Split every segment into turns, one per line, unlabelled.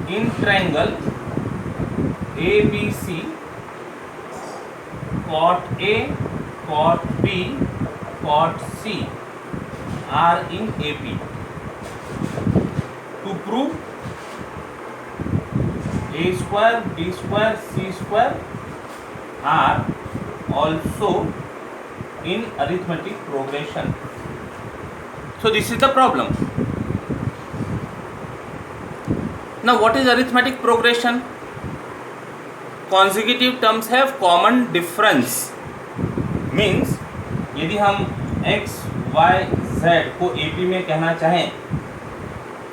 in triangle ABC, cot A, cot B, cot C are in AP. To prove A square, B square, C square are also in arithmetic progression. So this is the problem. Now what is arithmetic progression? Consecutive terms have common difference. Means यदि हम x, y, z को AP में कहना चाहें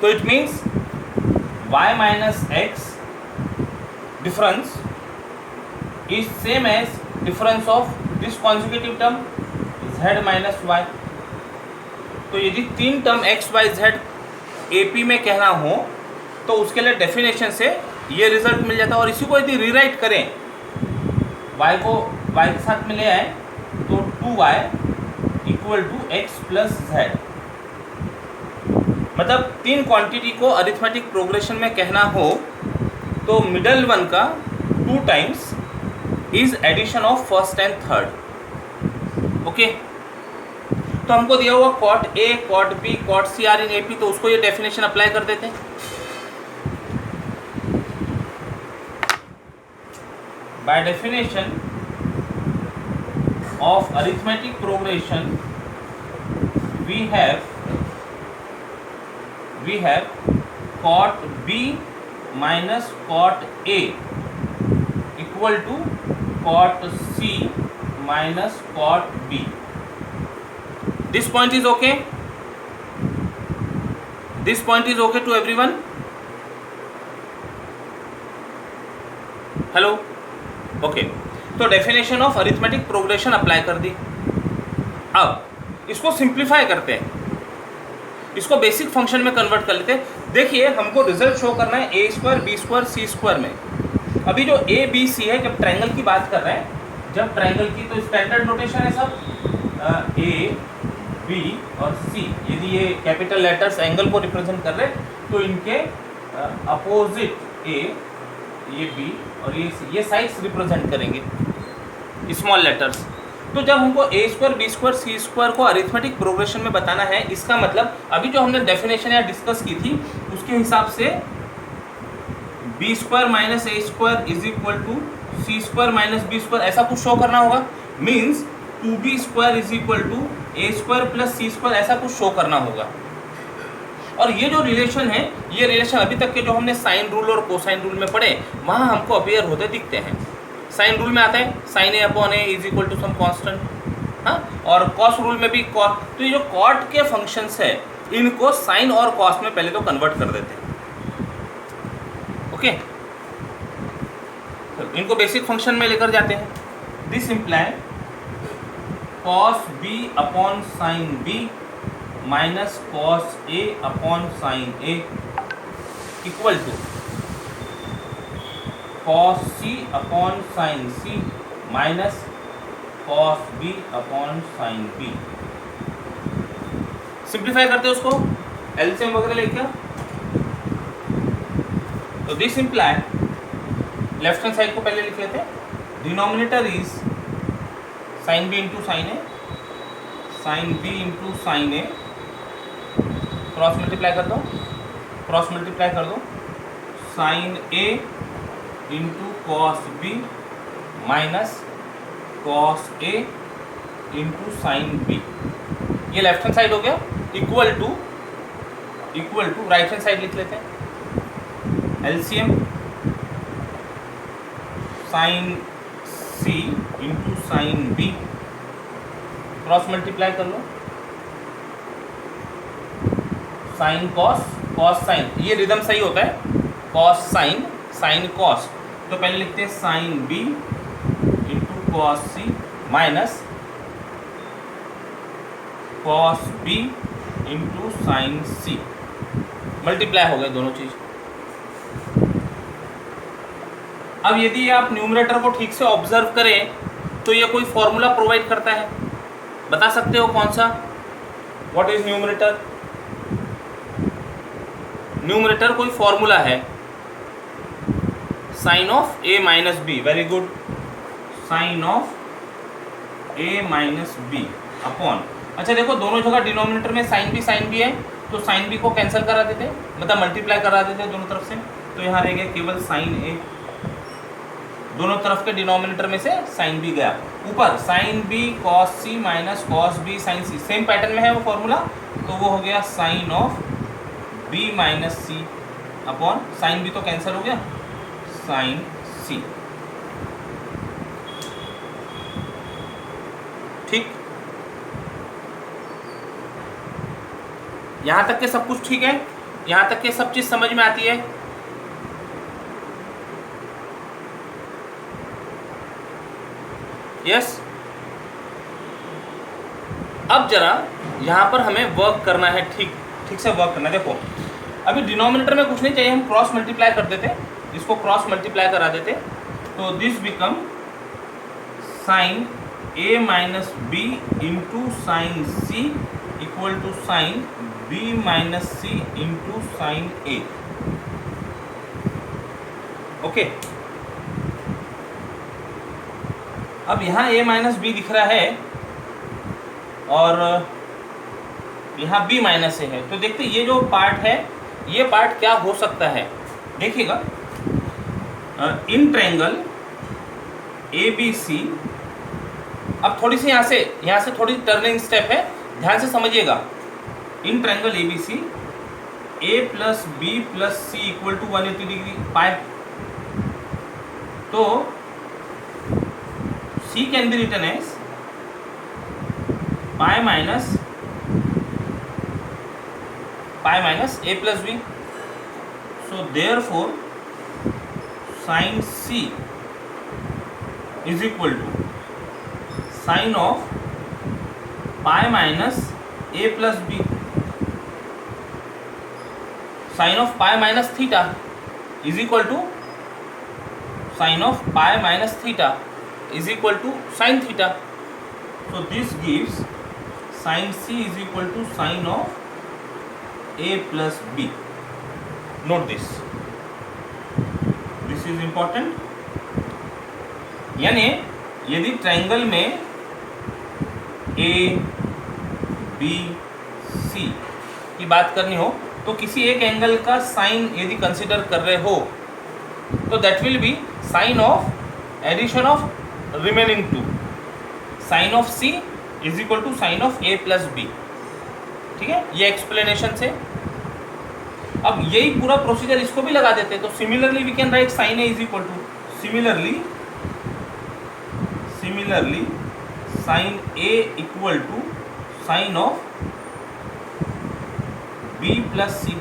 तो it means y minus x difference is same as difference of this consecutive term z minus y. तो यदि तीन term x, y, z AP में कहना हो तो उसके लिए डेफिनेशन से ये रिजल्ट मिल जाता है। और इसी को यदि रीराइट करें, y को y के साथ में ले आए तो 2y equal to x plus z। मतलब तीन क्वांटिटी को अरिथमेटिक प्रोग्रेशन में कहना हो तो मिडल वन का 2 times is addition of first and third. Okay, तो हमको दिया हुआ cot A, cot B, cot C are in AP, तो उसको ये डेफिनेशन अप्लाई कर देते हैं। By definition of arithmetic progression, we have cot B minus cot A equal to cot C minus cot B. This point is okay? This point is okay to everyone? Hello? Okay, तो definition of arithmetic progression apply कर दी। अब इसको simplify करते हैं, इसको basic function में convert कर लेते हैं। देखिए हमको रिजल्ट शो करना है ए square, B square, C square में। अभी जो ए बी सी है, जब ट्रायंगल की बात कर रहे हैं, जब ट्रायंगल की तो स्टैंडर्ड नोटेशन है सब ए बी और सी। यदि ये कैपिटल लेटर्स एंगल को रिप्रेजेंट कर रहे तो इनके अपोजिट ए, ये बी और ये साइड्स रिप्रेजेंट करेंगे स्मॉल लेटर्स। तो जब हमको ए square, B square, C square को अरिथमेटिक प्रोग्रेशन में बताना है, इसका मतलब अभी जो हमने डेफिनेशन या डिस्कस की थी उसके हिसाब से B square minus A square is equal to C square minus B square, ऐसा कुछ शो करना होगा। Means 2b square is equal to A square plus C square, ऐसा कुछ शो करना होगा। और ये जो रिलेशन है, ये रिलेशन अभी तक के जो हमने साइन रूल और कोसाइन रूल में पढ़े वहाँ हमको अपेयर होते दिखते हैं। साइन रूल में आता है sine A upon A is equal to some constant, हाँ, और कॉस रूल में भी कॉट। तो ये जो कॉट के फंक्शंस है इनको साइन और कॉस में पहले तो कन्वर्ट कर देते हैं। ओके, तो इनको बेसिक फंक्शन में लेकर जाते हैं। This imply cos B upon sine B minus cos A upon sine A equal to cos C upon sine C minus cos B upon sine B. Simplify करते हैं उसको, एलसीएम वगैरह लेके। तो this imply, left hand side को पहले लिख लेते हैं। Denominator is sine B into sine A, sine B into sine A, cross multiply कर दो, क्रॉस मल्टीप्लाई कर दो, sine A into cos B minus cos A into sine B. ये लेफ्ट हैंड साइड हो गया। Equal to right hand side लिख लेते हैं। LCM sine C into sine B, cross multiply कर लो, साइन कॉस, कॉस साइन, ये rhythm सही होता है, कॉस साइन, साइन कॉस। तो पहले लिखते हैं sine B into cos C minus cos B into sine C. Multiply हो गए दोनों चीज। अब यदि आप न्यूमरेटर को ठीक से ऑब्जर्व करें तो ये कोई फॉर्मूला प्रोवाइड करता है, बता सकते हो कौन सा? What is numerator? न्यूमरेटर कोई फॉर्मूला है sine of A minus B, very good, sine of A minus B upon, अच्छा देखो दोनों जगह डिनोमिनेटर में साइन बी है, तो साइन बी को कैंसिल करा देते, मतलब मल्टीप्लाई करा देते दोनों तरफ से, तो यहाँ रह गया केवल साइन ए, दोनों तरफ के डिनोमिनेटर में से साइन बी गया, ऊपर sine B cos C minus cos B sine C, same pattern में है वो फॉर्मूला, तो वो हो गया sine of B minus C upon sine B तो कैंसिल हो गया, साइन सी। ठीक, यहां तक के सब कुछ ठीक है, यहां तक के सब चीज समझ में आती है। यस, अब जरा यहां पर हमें वर्क करना है, ठीक से वर्क करना है। देखो अभी डिनोमिनेटर में कुछ नहीं चाहिए, हम क्रॉस मल्टीप्लाई कर देते, इसको क्रॉस मल्टीप्लाई करा देते, तो this become sine A minus B into sine C equal to sine B minus C into sine A. Okay, अब यहाँ a माइनस बी दिख रहा है और यहाँ b माइनस ए है, तो देखते ये जो पार्ट है ये पार्ट क्या हो सकता है, देखिएगा इन ट्रायंगल ए बी सी। अब थोड़ी सी यहाँ से थोड़ी टर्निंग स्टेप है, ध्यान से समझिएगा। In triangle A B C A plus B plus C equal to 180 degree pi, तो C can be written as pi minus a plus b. So therefore sin C is equal to sin of pi minus a plus b. Sin of pi minus theta is equal to sin of pi minus theta is equal to sin theta. So this gives sin C is equal to sin of a plus b. Note this. This is important. यानी यदि triangle में ए B सी की बात करनी हो तो किसी एक एंगल का साइन यदि कंसिडर कर रहे हो तो that will be sine of addition of remaining two, sine of C is equal to sine of A plus B. ठीक है, ये एक्सप्लेनेशन से अब यही पूरा प्रोसीजर इसको भी लगा देते हैं, तो similarly we can write sine A is equal to similarly sine A equal to sine of B plus C,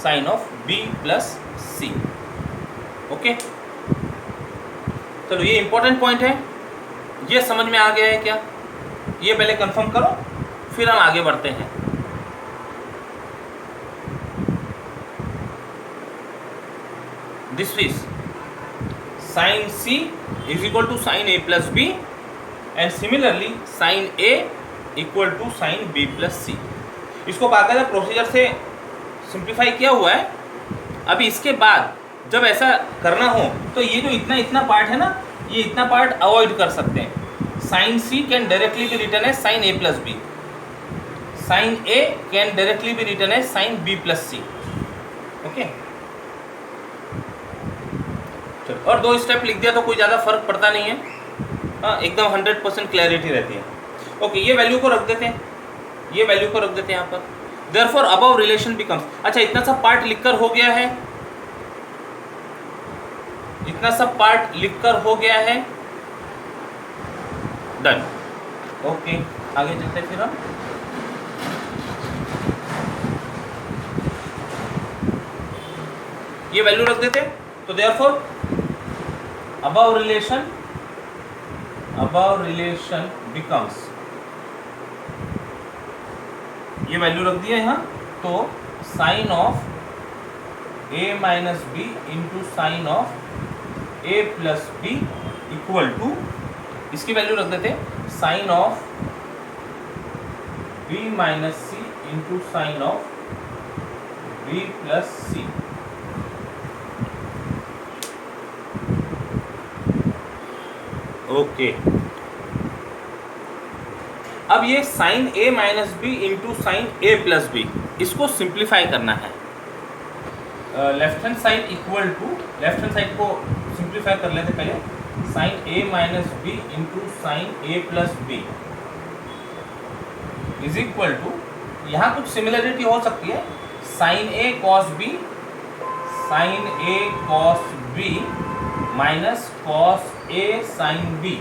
sine of B plus C. Okay, चलो ये इंपॉर्टेंट पॉइंट है, ये समझ में आ गया है क्या? ये पहले कंफर्म करो फिर हम आगे बढ़ते हैं। This is sine C is equal to sine A plus B and similarly sine A equal to sine B plus C. इसको बाकायदा प्रोसीजर से सिंप्लीफाई किया हुआ है। अभी इसके बाद जब ऐसा करना हो तो ये जो इतना पार्ट है ना, ये इतना पार्ट अवॉइड कर सकते हैं। Sine C can directly be written as sine A plus B, sine A can directly be written as sine B plus C. Okay, चलो और 2 स्टेप लिख दिया तो कोई ज़्यादा फर्क पड़ता नहीं है। हाँ, एकदम 100% क्लैरिटी रहती है। ओके, ये वैल्यू को रख देते हैं, ये वैल्यू को रख देते हैं यहाँ पर। देयरफॉर अबव रिलेशन बिकम्स, अच्छा इतना सा पार्ट लिखकर हो गया है, इतना सब पार्ट लिखकर हो गया है, डन। ओके, आगे चलते फिर हम। ये वैल्यू रख देते, तो देयरफॉर अबव रिलेशन बिकम्स, ये वैल्यू रख दिया यहाँ, तो sine of A minus B into sine of A plus B equal to, इसकी वैल्यू रख देते sine of B minus C into sine of B plus C. Okay, अब ये sine A minus B into sine A plus B, इसको simplify करना है। Left hand side equal to, left hand side को simplify कर लेते पहले, sine A minus B into sine A plus B is equal to, यहाँ कुछ similarity हो सकती है, sine A cos B, sine A cos B minus cos A sine B,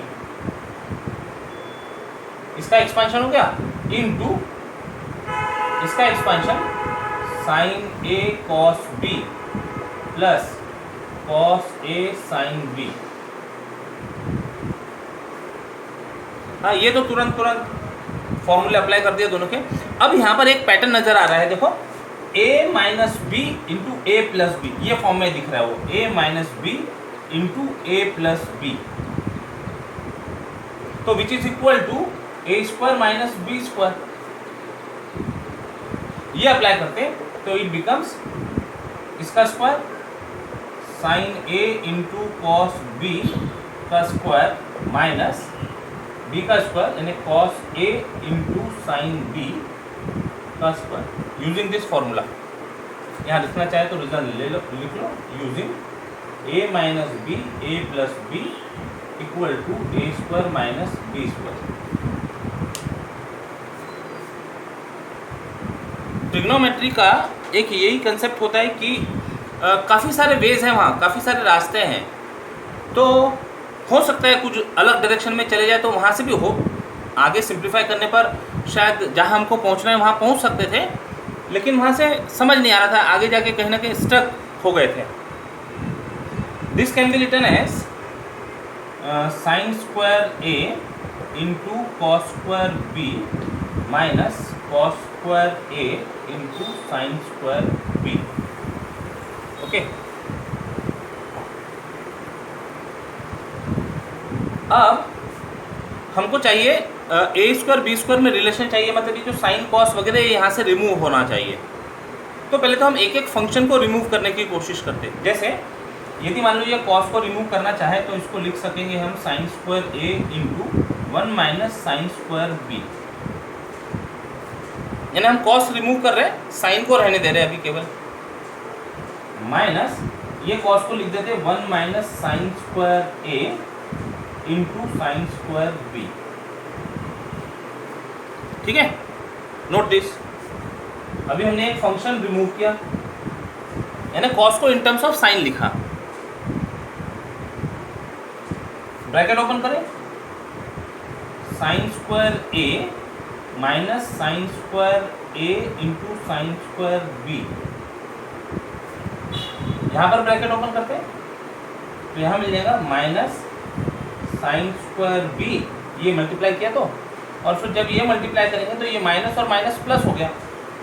इसका एक्सपेंशन हो गया, इनटू इसका expansion sine A cos B plus cos A sine B. हाँ, ये तो तुरंत फॉर्मूले अप्लाई कर दिए दोनों के। अब यहाँ पर एक पैटर्न नजर आ रहा है, देखो a minus B into A plus B, ये फॉर्म में दिख रहा है, वो a minus B into A plus B, तो which is equal to A square minus B square. ये अप्लाई करते तो इट बिकम्स इसका square sine A into cos B का स्क्वायर माइनस बी का स्क्वायर यानी cos A into sine B का square, using this formula. यहाँ लिखना चाहे तो रिजल्ट ले लो, लिख लो, using A minus B A plus B equal to A square minus B square. Trigonometry का एक यही कंसेप्ट होता है कि काफ़ी सारे वेज हैं, वहाँ काफ़ी सारे रास्ते हैं, तो हो सकता है कुछ अलग डायरेक्शन में चले जाए तो वहाँ से भी हो, आगे सिंप्लीफाई करने पर शायद जहाँ हमको पहुँचना है वहाँ पहुँच सकते थे, लेकिन वहाँ से समझ नहीं आ रहा था, आगे जाके कहीं ना कहीं स्टक हो गए थे। This can be written as sine square A into cos square B minus cos square A into sine square B. Okay, अब हमको चाहिए ए स्क्वायर बी स्क्वायर में रिलेशन चाहिए, मतलब ये जो साइन कॉस वगैरह यहाँ से रिमूव होना चाहिए। तो पहले तो हम एक एक फंक्शन को रिमूव करने की कोशिश करते हैं। जैसे यदि मान लो ये कॉस को रिमूव करना चाहे तो इसको लिख सकेंगे हम sine square A into 1 minus sine square B, यानी हम कॉस रिमूव कर रहे हैं, साइन को रहने दे रहे हैं अभी केवल, माइनस ये कॉस को लिख देते 1 minus sine square A into sine square B. ठीक है, नोट दिस। अभी हमने एक फंक्शन रिमूव किया, यानी कॉस को इन टर्म्स ऑफ साइन लिखा। ब्रैकेट ओपन करें, sign square A minus sine square A into sine square B, यहाँ पर ब्रैकेट ओपन करते हैं तो यहाँ मिल जाएगा माइनस साइन स्क्वायर बी, ये मल्टीप्लाई किया तो, और फिर जब ये मल्टीप्लाई करेंगे तो ये माइनस और माइनस प्लस हो गया,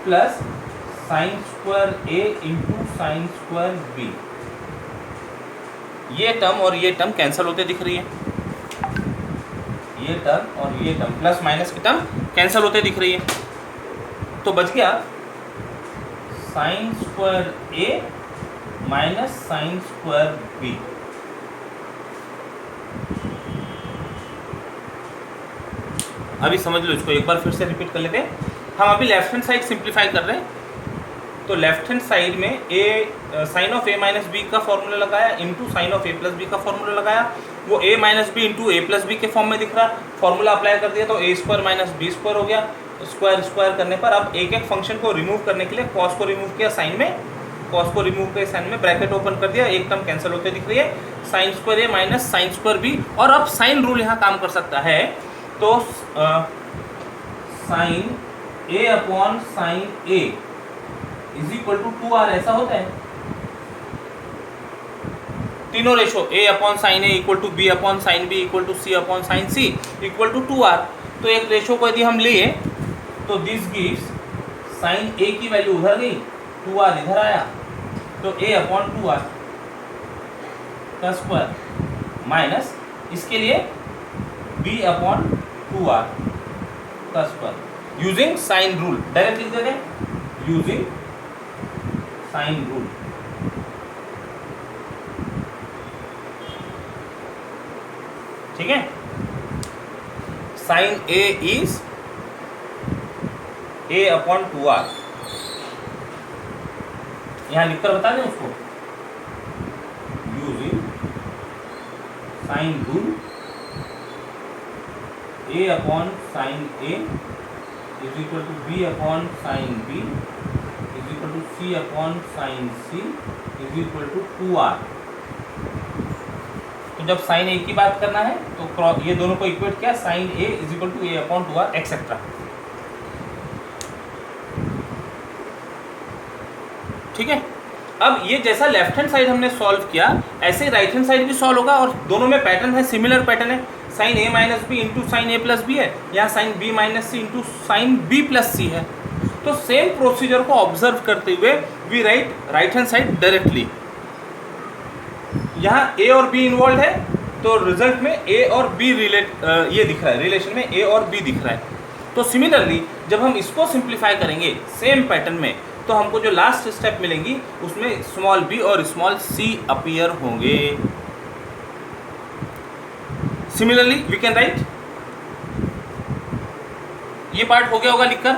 plus sign square A into sine square B. ये टर्म और ये टर्म कैंसिल होते दिख रही है, ये टर्म और ये टर्म प्लस माइनस की टर्म कैंसिल होते दिख रही है, तो बच गया साइन स्क्वायर ए माइनस साइन स्क्वायर बी। अभी समझ लो इसको, एक बार फिर से रिपीट कर लेते हैं। हम अभी लेफ्ट हैंड साइड सिंप्लीफाई कर रहे हैं, तो लेफ्ट हैंड साइड में a sine of A minus B का फॉर्मूला लगाया into sine of A plus B का फॉर्मूला लगाया, वो A minus B into A plus B के फॉर्म में दिख रहा, फॉर्मूला अप्लाई कर दिया तो A square minus B square हो गया। स्क्वायर स्क्वायर करने पर अब एक एक फंक्शन को रिमूव करने के लिए कॉस को रिमूव किया साइन में, कॉस को रिमूव किया साइन में, ब्रैकेट ओपन कर दिया, एक टर्म कैंसिल होते दिख रही है, साइन स्क्वायर ए माइनस साइन स्क्वायर बी। और अब साइन रूल यहाँ काम कर सकता है, तो sine A upon sine A is equal to 2r, ऐसा होता है। तीनों ratio A upon sine A equal to B upon sine B equal to C upon sine C equal to 2r। तो एक रेशो को यदि हम लिए तो दिस गिव्स साइन ए की वैल्यू उधर गई, 2r इधर आया, तो a अपॉन 2r का स्क्वायर माइनस इसके लिए b अपॉन 2r का square, using sine rule. Direct लिख देते हैं यूजिंग साइन रूल। ठीक है। Sine A is a upon 2r, यहाँ लिखकर बता दें उसको, using sine rule a upon sine a is equal to b upon sine b is equal to c upon sine c is equal to 2r। तो जब sign a की बात करना है तो ये दोनों को इक्वेट किया, sine a is equal to a upon 2r etcetera. ठीक है, अब ये जैसा लेफ्ट हैंड साइड हमने सॉल्व किया ऐसे राइट हैंड साइड भी सॉल्व होगा, और दोनों में पैटर्न है, सिमिलर पैटर्न है, sine a minus B into sine a plus B है, यहाँ sine b minus C into sine b plus C है। तो सेम प्रोसीजर को ऑब्जर्व करते हुए we write right hand side directly. यहाँ a और b इन्वॉल्व है तो रिजल्ट में a और b ये दिख रहा है, रिलेशन में a और b दिख रहा है। तो सिमिलरली जब हम इसको सिंप्लीफाई करेंगे सेम पैटर्न में, तो हमको जो लास्ट स्टेप मिलेंगी उसमें स्मॉल b और स्मॉल c अपीयर होंगे। सिमिलरली वी कैन राइट, ये पार्ट हो गया होगा लिखकर,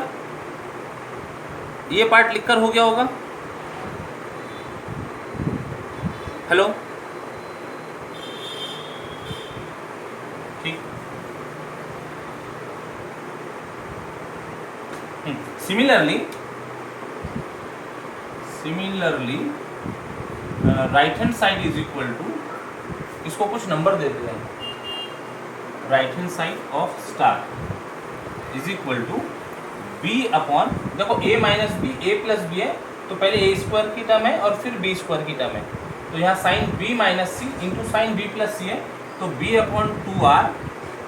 ये पार्ट लिखकर हो गया होगा। हेलो, ठीक। Similarly right hand side is equal to, इसको कुछ नंबर दे देते हैं, right hand side of star is equal to B upon, देखो a minus B A plus B है तो पहले a स्क्वायर की टर्म है और फिर b स्क्वायर की टर्म है, तो यहाँ sine b minus C into sine b plus C है, तो b अपॉन 2r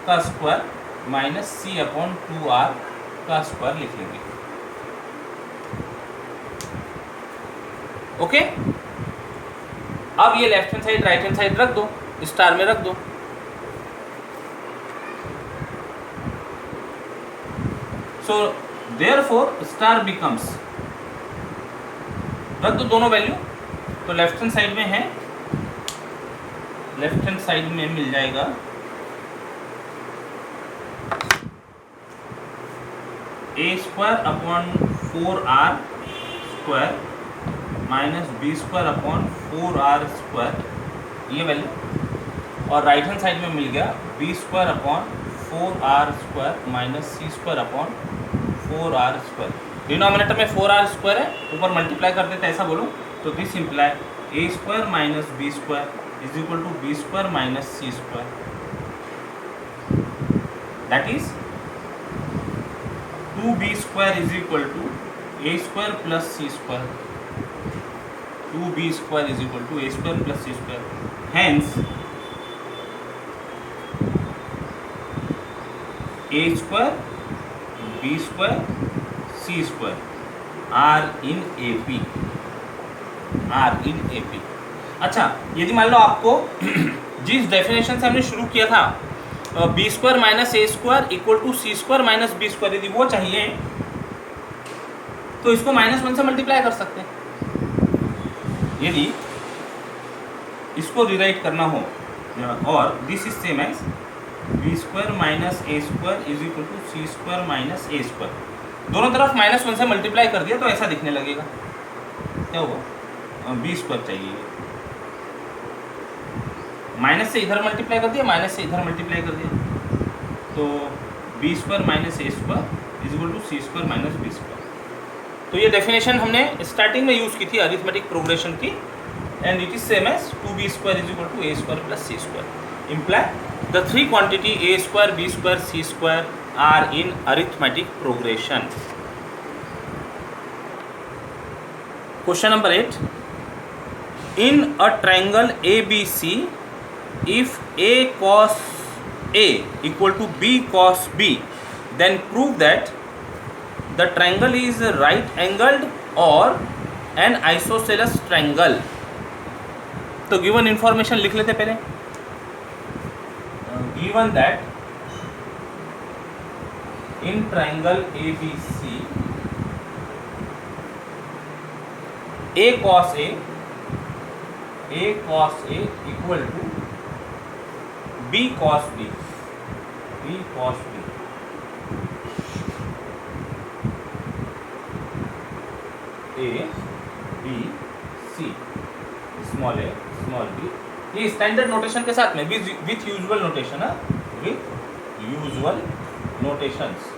का square minus c upon 2r का स्क्वायर लिख लेंगे। ओके, अब ये left hand side right hand side रख दो, स्टार में रख दो। सो देयरफॉर स्टार बिकम्स, रख दो दोनों वैल्यू, तो लेफ्ट हैंड साइड में है, लेफ्ट हैंड साइड में मिल जाएगा a square upon 4r square minus B square upon 4r square, ये वैल्यू, और राइट हैंड साइड में मिल गया B square upon 4r square minus C square upon 4r square. Denominator में 4r स्क्वायर है, ऊपर मल्टीप्लाई कर देते ऐसा बोलूँ तो this imply a square minus B square is equal to B square minus C square, that is 2b square is equal to a square plus C square, 2b square is equal to a square plus C square. Hence a square b square C square are in AP। अच्छा, यदि मान लो आपको जिस definition से हमने शुरू किया था B square minus A square equal to C square minus B square, यदि वो चाहिए तो इसको -1 से मल्टीप्लाई कर सकते हैं। यदि इसको रिराइट करना हो, और this is same as B square minus A square is equal to C square minus A square, दोनों तरफ -1 से मल्टीप्लाई कर दिया तो ऐसा दिखने लगेगा। क्या हुआ, बी स्क्वायर चाहिए, माइनस से इधर मल्टीप्लाई कर दिया, माइनस से इधर मल्टीप्लाई कर दिया, तो B square minus A square is equal to C square minus B square. तो ये डेफिनेशन हमने स्टार्टिंग में यूज़ की थी अरिथमेटिक प्रोग्रेशन की, and it is same as 2b square is equal to a square plus c square, imply the three quantity a square b square c square are in arithmetic progression. Question number 8, in a triangle ABC if a cos a equal to b cos b, then prove that the triangle is right angled or an isosceles triangle। तो given information लिख लेते पहले, given that in triangle ABC a cos a equal to b cos b, b cos b, A B C, small A small B, ये standard notation के साथ में with usual notation है, with usual notations.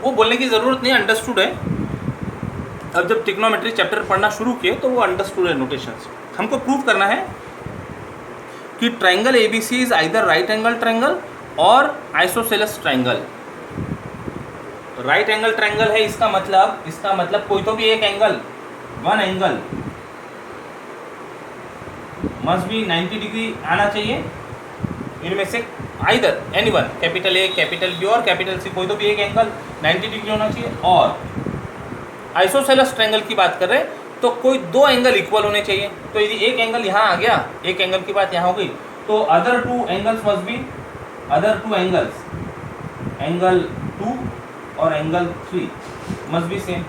वो बोलने की ज़रूरत नहीं, अंडरस्टूड है। अब जब ट्रिग्नोमेट्री चैप्टर पढ़ना शुरू किए तो वो अंडरस्टूड है नोटेशंस। हमको प्रूव करना है कि triangle ABC is either right angle triangle और isosceles triangle. Right angle triangle है, इसका मतलब कोई तो भी एक angle, one angle must be 90 degree आना चाहिए। इनमें से either any one, capital A capital B और कैपिटल सी, कोई तो भी एक एंगल 90 डिग्री होना चाहिए। और आइसोसेलेस ट्रायंगल की बात कर रहे हैं तो कोई दो एंगल इक्वल होने चाहिए। तो यदि एक एंगल यहाँ आ गया, एक एंगल की बात यहाँ हो गई, तो other two angles must be, other two angles, angle 2 और एंगल 3 मस्ट बी सेम।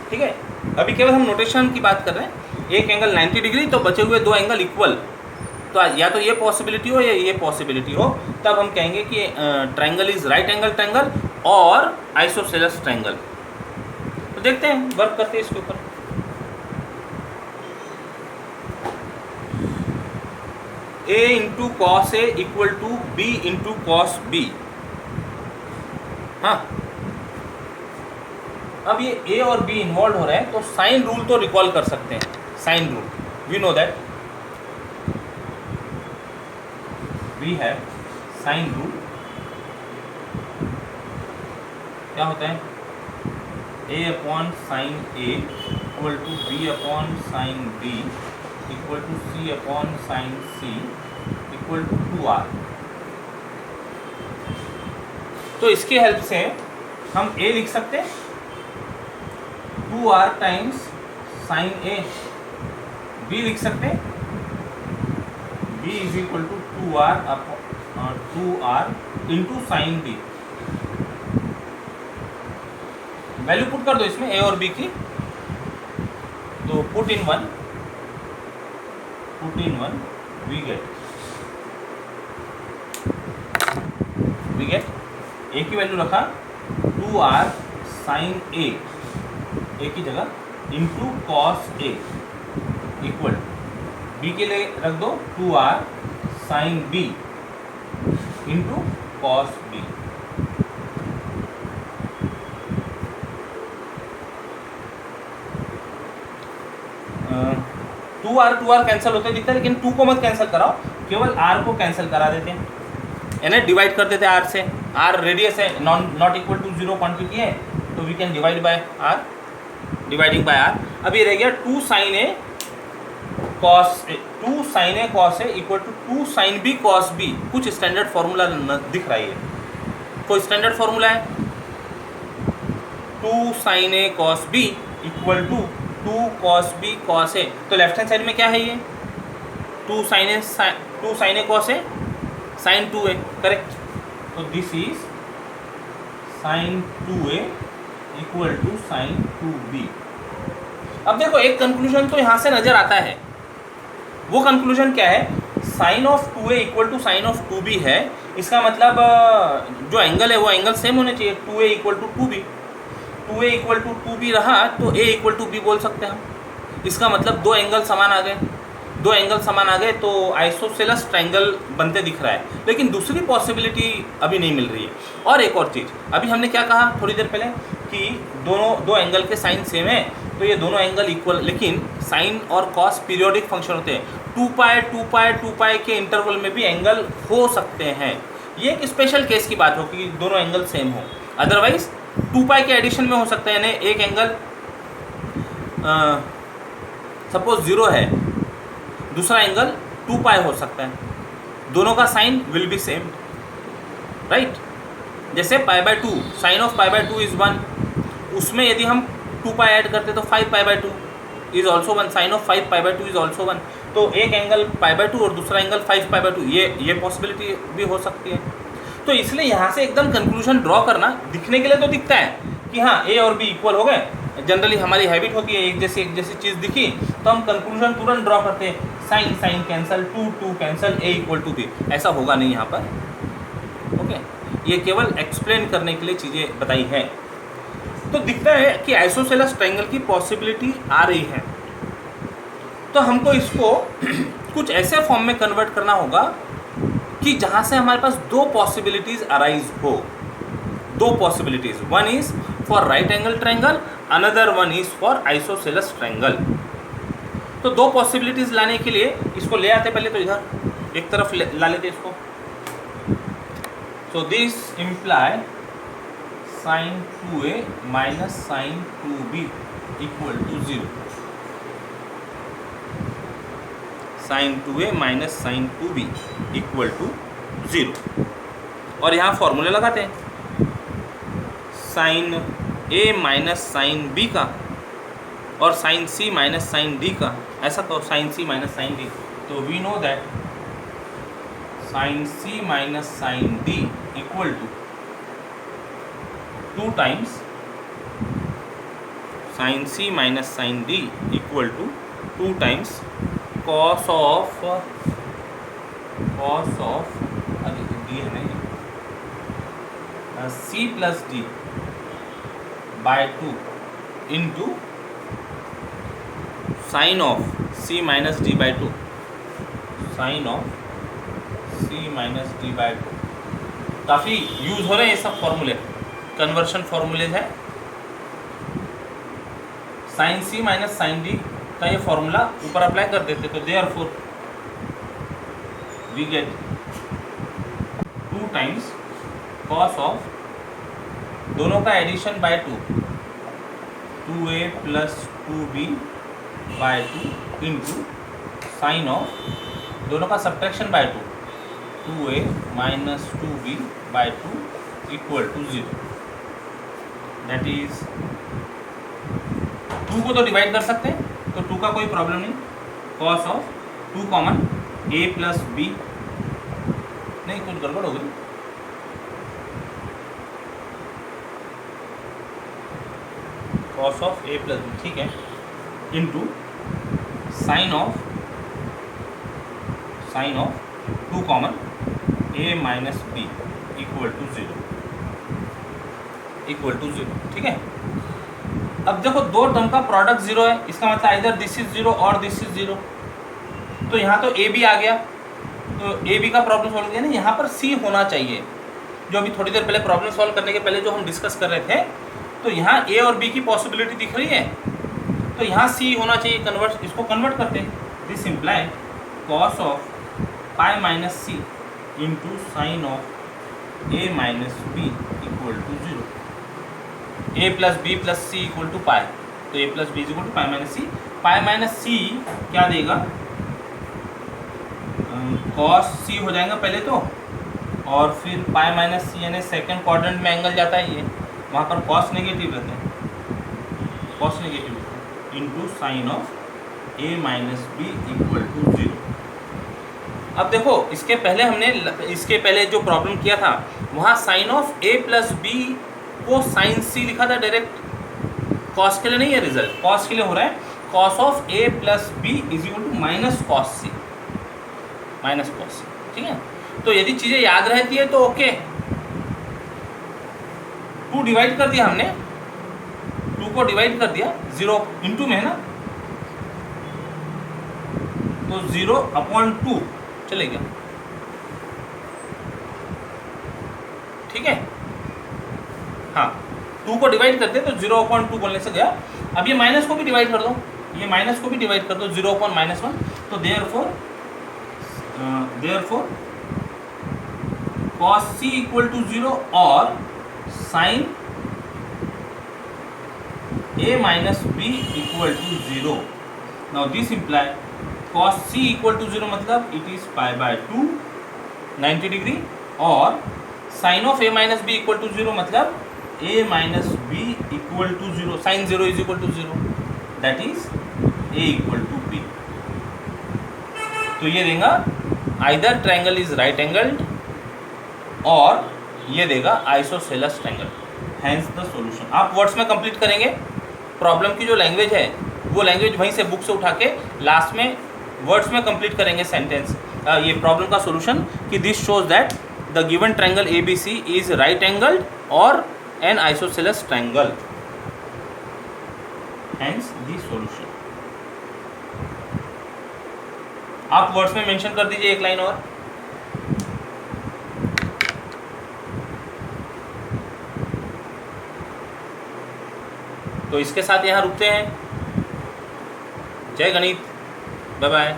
ठीक है, अभी केवल हम नोटेशन की बात कर रहे हैं। एक एंगल 90 डिग्री तो बचे हुए दो एंगल इक्वल, तो या तो ये पॉसिबिलिटी हो या ये पॉसिबिलिटी हो, तब हम कहेंगे कि triangle is right angle triangle और आइसोसेलेस ट्रायंगल। तो देखते हैं, वर्क करते हैं इसके ऊपर। a into cos A equal to B into cos B. हाँ, अब ये a और b इन्वॉल्व हो रहे हैं तो साइन रूल तो रिकॉल कर सकते हैं। Sine rule, we know that, we have sine rule. क्या होता है? a upon sine a equal to b upon sine b equal to c upon sine c equal to 2r। तो इसके help से हम a लिख सकते हैं 2r times sign a, b लिख सकते हैं b is equal to 2r into sine b। Value put कर दो इसमें a और b की, तो put in one we get a की वैल्यू रखा 2r साइन a की जगह into cos a equal b के लिए रख दो 2r sine b into cos b। Two R cancel होते दिखता है, लेकिन 2 को मत कैंसिल कराओ, केवल r को कैंसिल करा देते हैं, यानी डिवाइड कर देते हैं r से। r रेडियस है, नॉट इक्वल टू 0 क्वांटिटी है, तो we can divide by r, dividing by r। अब ये रह गया 2 sine A cos A equal to 2 sine B cos B. कुछ स्टैंडर्ड फॉर्मूला दिख रहा है, कोई स्टैंडर्ड फॉर्मूला है? 2 sine A cos B equal to 2 cos B cos A. तो लेफ्ट हैंड साइड में क्या है ये? 2 sine A cos A sine 2a, correct. तो this is sine 2a equal to sine 2b। अब देखो, एक कंक्लूजन तो यहाँ से नजर आता है। वो कंक्लूजन क्या है? Sine of 2a equal to sine of 2b है। इसका मतलब जो एंगल है वो एंगल सेम होने चाहिए, 2a equal to 2b। 2a equal to 2b रहा तो a इक्वल टू b बोल सकते हैं हम। इसका मतलब दो एंगल समान आ गए, तो आइसोसेलेस ट्रायंगल बनते दिख रहा है। लेकिन दूसरी पॉसिबिलिटी अभी नहीं मिल रही है। और एक और चीज़, अभी हमने क्या कहा थोड़ी देर पहले कि दो एंगल के साइन सेम है, तो ये दोनों एंगल इक्वल, लेकिन साइन और कॉस पीरियोडिक फंक्शन होते हैं। 2 पाई के इंटरवल में भी एंगल हो सकते हैं। ये एक स्पेशल केस की बात हो कि दोनों एंगल सेम हो, अदरवाइज 2 पाई के एडिशन में हो सकता है। यानी एक एंगल सपोज 0 है, दूसरा एंगल 2 पाई हो सकता है, दोनों का sine will be same, right. जैसे π/2, साइन ऑफ π/2 इज 1, उसमें यदि हम 2 पाई ऐड करते तो 5π/2 is also 1, sine of 5π/2 is also 1। तो एक एंगल π/2 और दूसरा एंगल 5π/2, ये पॉसिबिलिटी भी हो सकती है। तो इसलिए यहाँ से एकदम कंक्लूजन ड्रॉ करना, दिखने के लिए तो दिखता है कि हाँ a और b इक्वल हो गए। जनरली हमारी हैबिट होती है, एक जैसी चीज़ दिखी तो हम कंक्लूजन तुरंत ड्रॉ करते हैं, sine cancel, 2 cancel, a equal to b। ऐसा होगा नहीं यहाँ पर, ओके। ये केवल एक्सप्लेन करने के लिए चीज़ें बताई है। तो दिखता है कि आइसोसेलेस ट्रायंगल की पॉसिबिलिटी आ रही है। तो हमको इसको कुछ ऐसे फॉर्म में कन्वर्ट करना होगा कि जहां से हमारे पास दो पॉसिबिलिटीज अराइज हो। दो possibilities, one is for right angle triangle, another one is for isosceles triangle. तो दो पॉसिबिलिटीज लाने के लिए इसको ले आते पहले, तो इधर एक तरफ ला लेते इसको। So this imply sin 2a minus sin 2b equal to 0। sin 2a minus sin 2b equal to 0। और यहाँ फॉर्मूले लगाते हैं sin a minus sin b का और sin c minus sin d का, ऐसा तो sin c minus sin d। तो we know that sin c minus sin d equal to 2 times sin c minus sin d equal to 2 times cos of D है नहीं c plus D by 2 into sine of c minus D by 2, sine of c minus D by 2। काफ़ी use हो रहे हैं ये सब फॉर्मूले, conversion formulas है। Sine c minus sine D का ये फॉर्मूला ऊपर अप्लाई कर देते, तो therefore we get 2 times cos of, दोनों का addition by 2, 2a plus 2b by 2 into sine of, दोनों का subtraction by 2, 2a minus 2b by 2 equal to 0। That is 2 को तो डिवाइड कर सकते हैं, तो 2 का कोई प्रॉब्लम नहीं। Cos of 2 common a plus B, नहीं कुछ गड़बड़ हो गई, cos of a plus B, ठीक है, into sine of 2 common a minus B equal to 0, ठीक है। अब देखो दो टर्म का प्रोडक्ट 0 है, इसका मतलब आइदर दिस इज 0 और दिस इज 0। तो यहाँ तो ए बी आ गया, तो ए बी का प्रॉब्लम सॉल्व किया ना, यहाँ पर सी होना चाहिए, जो अभी थोड़ी देर पहले प्रॉब्लम सॉल्व करने के पहले जो हम डिस्कस कर रहे थे। तो यहाँ ए और बी की पॉसिबिलिटी दिख रही है, तो यहाँ सी होना चाहिए। कन्वर्ट, इसको कन्वर्ट करते हैं, this imply cos of pi minus C into sine of A minus B equal to 0। A plus B plus C equal to pi, तो A plus B equal to pi minus C. Pi minus C क्या देगा, cos सी हो जाएगा पहले तो, और फिर पाई minus सी यानी सेकेंड क्वाड्रेंट में एंगल जाता है ये, वहाँ पर कॉस नेगेटिव रहते हैं, cos negative into sine of A minus B equal to 0। अब देखो इसके पहले जो प्रॉब्लम किया था वहाँ sine of A plus B को साइन सी लिखा था डायरेक्ट, कॉस के लिए नहीं है रिजल्ट, कॉस के लिए हो रहा है cos of A plus B is equal to minus cos C, minus cos C, ठीक है। तो यदि चीज़ें याद रहती है तो ओके, 2 डिवाइड कर दिया हमने, 2 को डिवाइड कर दिया, 0 इंटू में है ना, तो 0/2 चलेगा, ठीक है। हाँ 2 को डिवाइड करते तो 0/2 बोलने से गया। अब ये माइनस को भी डिवाइड कर दो, ये माइनस को भी डिवाइड कर दो, 0/-1, तो therefore cos c equal to 0 और sine a minus B equal to 0। Now this imply cos c equal to 0 मतलब it is pi by 2 90 degree, और sine of a minus B equal to 0 मतलब a minus B equal to 0, sine 0 is equal to 0, that is a equal to b। तो ये देगा either triangle is right angled और ये देगा isosceles triangle, hence the solution. आप words में complete करेंगे, प्रॉब्लम की जो लैंग्वेज है वो लैंग्वेज वहीं से बुक से उठा के लास्ट में वर्ड्स में कंप्लीट करेंगे सेंटेंस, ये प्रॉब्लम का सॉल्यूशन कि this shows that the given triangle ABC is right angled और an isosceles triangle. Hence the solution. आप वर्ड्स में मेंशन कर दीजिए एक लाइन और। तो इसके साथ यहाँ रुकते हैं। जय गणित, बाय बाय।